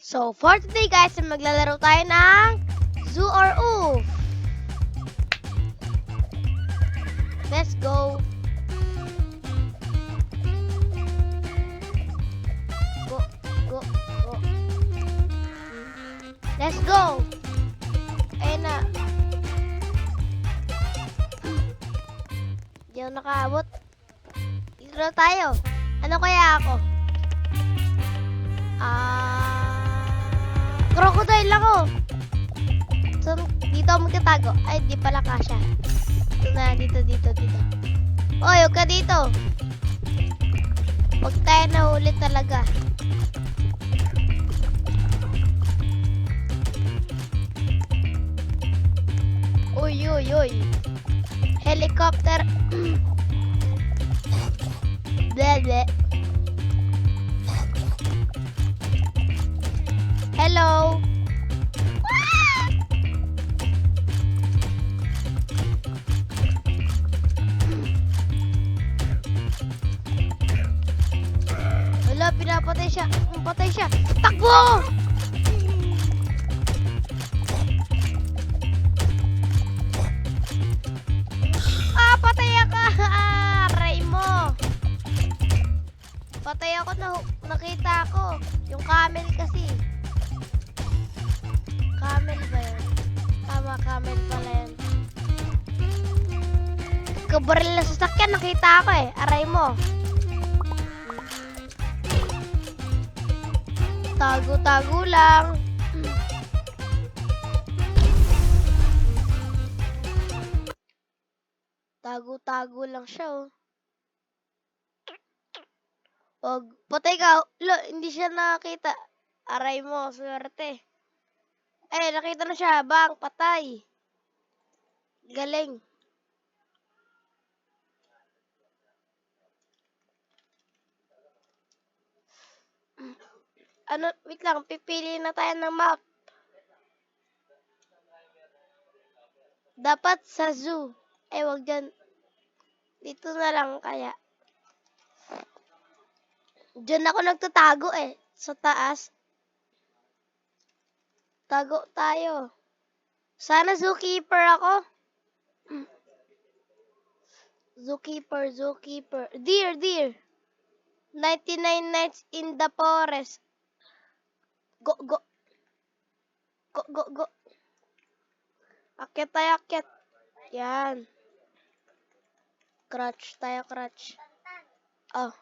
So, for today guys, maglalaro tayo ng Zoo or Oof. Let's go. Go, go, go. Let's go. Ayun na. Hindi ako nakaabot. Dito na tayo. Ano kaya ako? Crocodile ako. So, dito ako magtatago. Ay, di pala kasya. Ito na, dito. Oy, huwag ka dito. Huwag tayo nahuli talaga. Uy. Helicopter. Bleh. Hello. Wala, pinapatay siya. Patay siya. Takbo! Patay ako. Aray mo. Patay ako na nakita ko. Yung camel kasi. Camel ba yun? Tama, camel pala yun. Kabaril na sasakyan, nakita ako eh. Aray mo. Tago-tago lang. Tago-tago lang siya oh. Wag, patay ka. Lo, hindi siya nakakita. Aray mo, swerte. Eh, nakita na siya. Bang, patay. Galing. Ano, wait lang. Pipili na tayo ng map. Dapat sa zoo. Eh, wag dyan. Dito na lang kaya. Diyan ako nagtatago eh. Sa taas. Tago tayo. Sana zookeeper ako. Zookeeper. Deer. 99 nights in the forest. Go. Akyat tayo. Yan. Crouch tayo. Oh.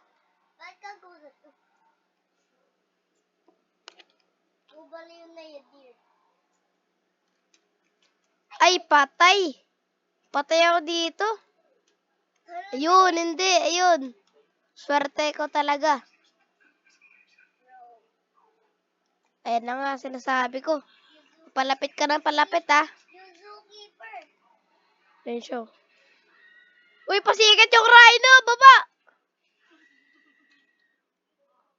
Ay, patay. Patay ako dito. Ayun, hindi. Ayun. Swerte ko talaga. Ayan na nga, sinasabi ko. Palapit ka ng palapit, ha? Ayan siya. Uy, pasikat yung rhino! Baba!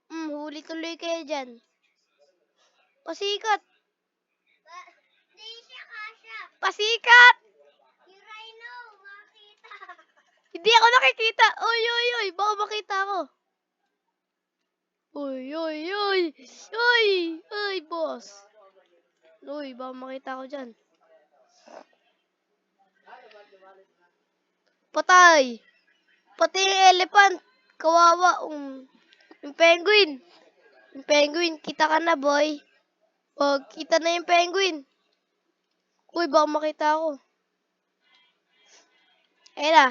Huli tuloy kayo dyan. Pasikat! Pasikat! Yung rhino, makita. Hindi ako nakikita. Uy, baka makita ako. Uy, boss. Uy, baka makita ako dyan. Patay yung elephant. Kawawa. Yung penguin. Kita ka na, boy. Kita na yung penguin. Uy, baka makita ako. Ayun na.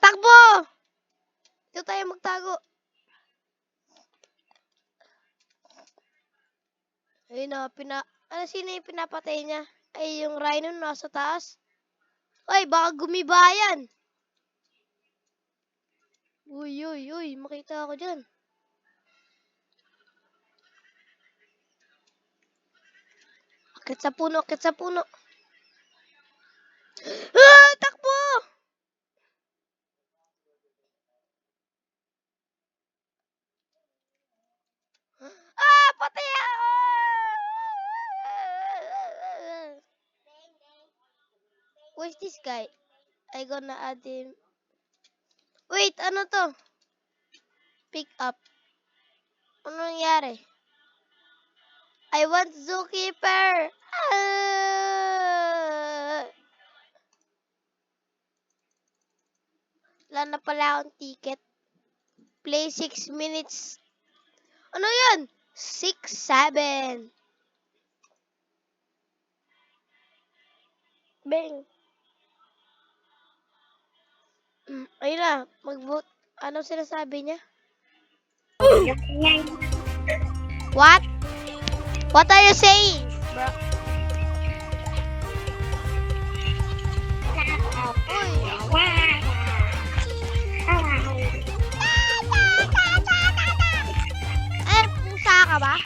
Takbo! Dito tayo magtago. Ayun na, sino yung pinapatay niya? Ay, yung rhino nasa taas. Uy, baka gumibayan. Uy, makita ako dyan. Akit sa puno. Takbo! Patay ako! Where's this guy? I gonna add him. Wait, ano to? Pick up. Ano nangyari? I want zookeeper. Wala na pala akong ticket. Play 6 minutes. Ano yan? 6, 7. Bang. Ayun na. Mag-vote. Ano sinasabi niya? What? What are you saying, bro? Ay, pusa ka ba?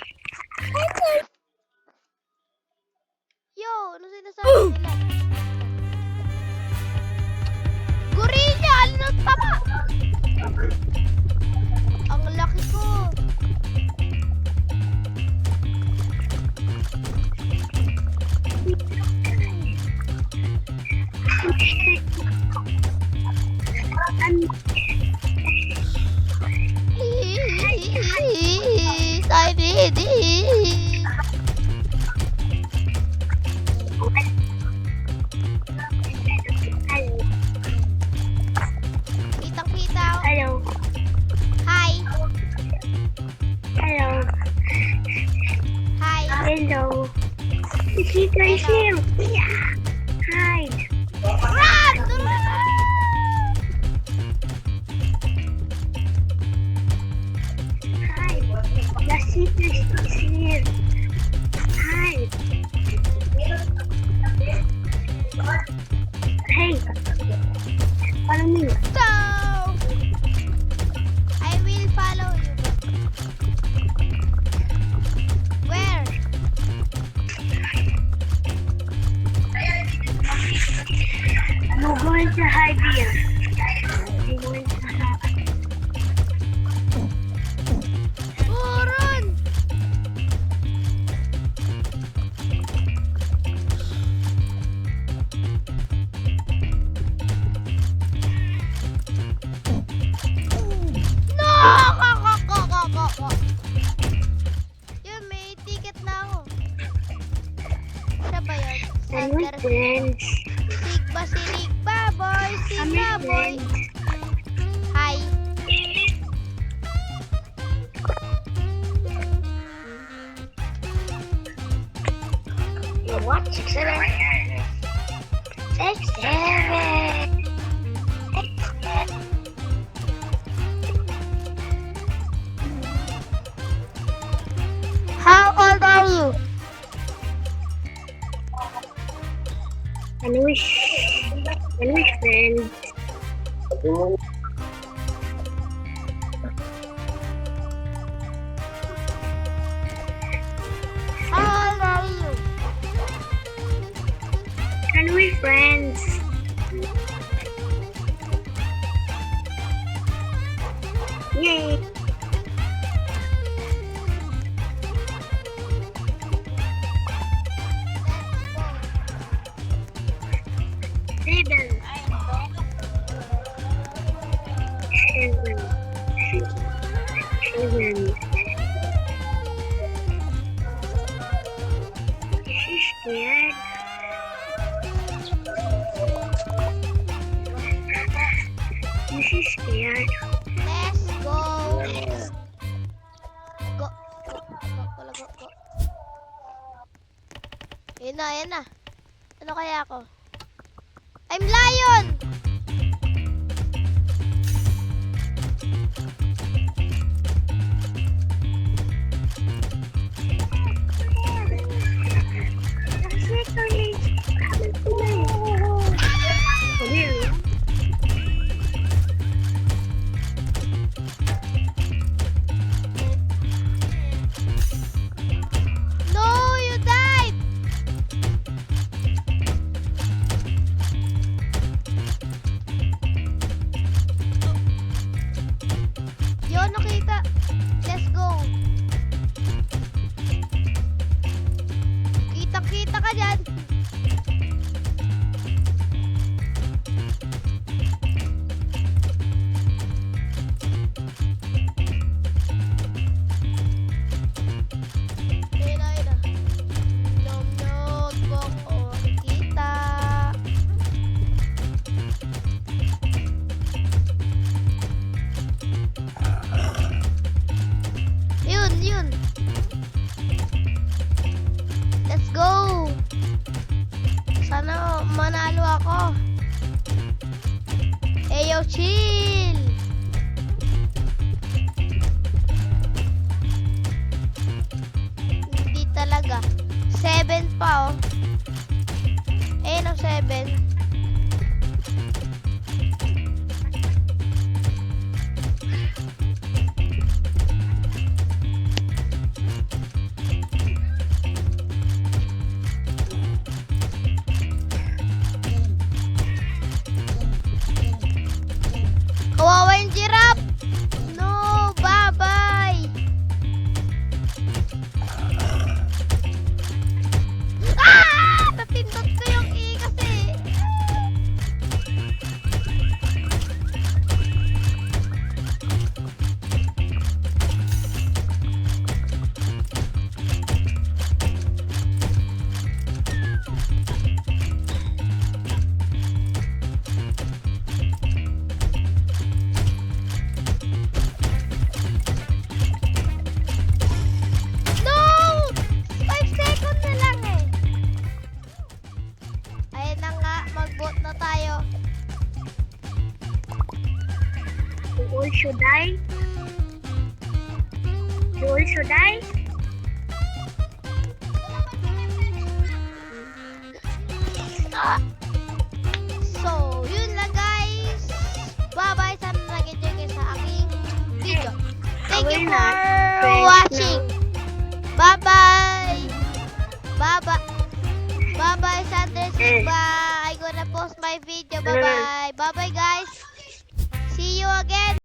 Yo, ano sinasabi nila? Gorilla, ano tama? Ang laki ko. I need it. Kitang-kita ako. Hello. Hi. Hello. Hi. Hello. Is he guys here? Yeah. Hi. Run! Hi. The secret is here. Hi. Hey. Follow me. So, I will follow you. Where? You're going to hide here. You're going to hide. Oh, run! No! Yun, may ticket na ako. Siya ba yun? And we're friends. Sigba, siligba, boy. Sigba, boy. Hi. You what? 6, 7. 6, 7. How old are you? And we friends. How old are you? And we friends. Yay. Seven. Is she scared? Is she scared? Let's go. Go. Go. Ayun na. Ano kaya ako? I'm lion! No, you died! manalo ako. Eyo, chill. Hindi talaga. 7 pa, oh. Eh, no, 7. Kawawa yung giraffe. No, bye-bye. Ah! Napindot ko yung E kasi. No! 5 seconds na lang eh. Ayun na nga, mag-vote na tayo. You all should die. You all should die. Ah! So, yun lang guys. Bye-bye. Sana nag-enjoy kayo sa aking video. Thank you Away for na. Friends watching. Bye-bye. Bye-bye. Bye-bye, Sanders. Bye. I gonna post my video. Bye-bye. Bye-bye, guys. See you again.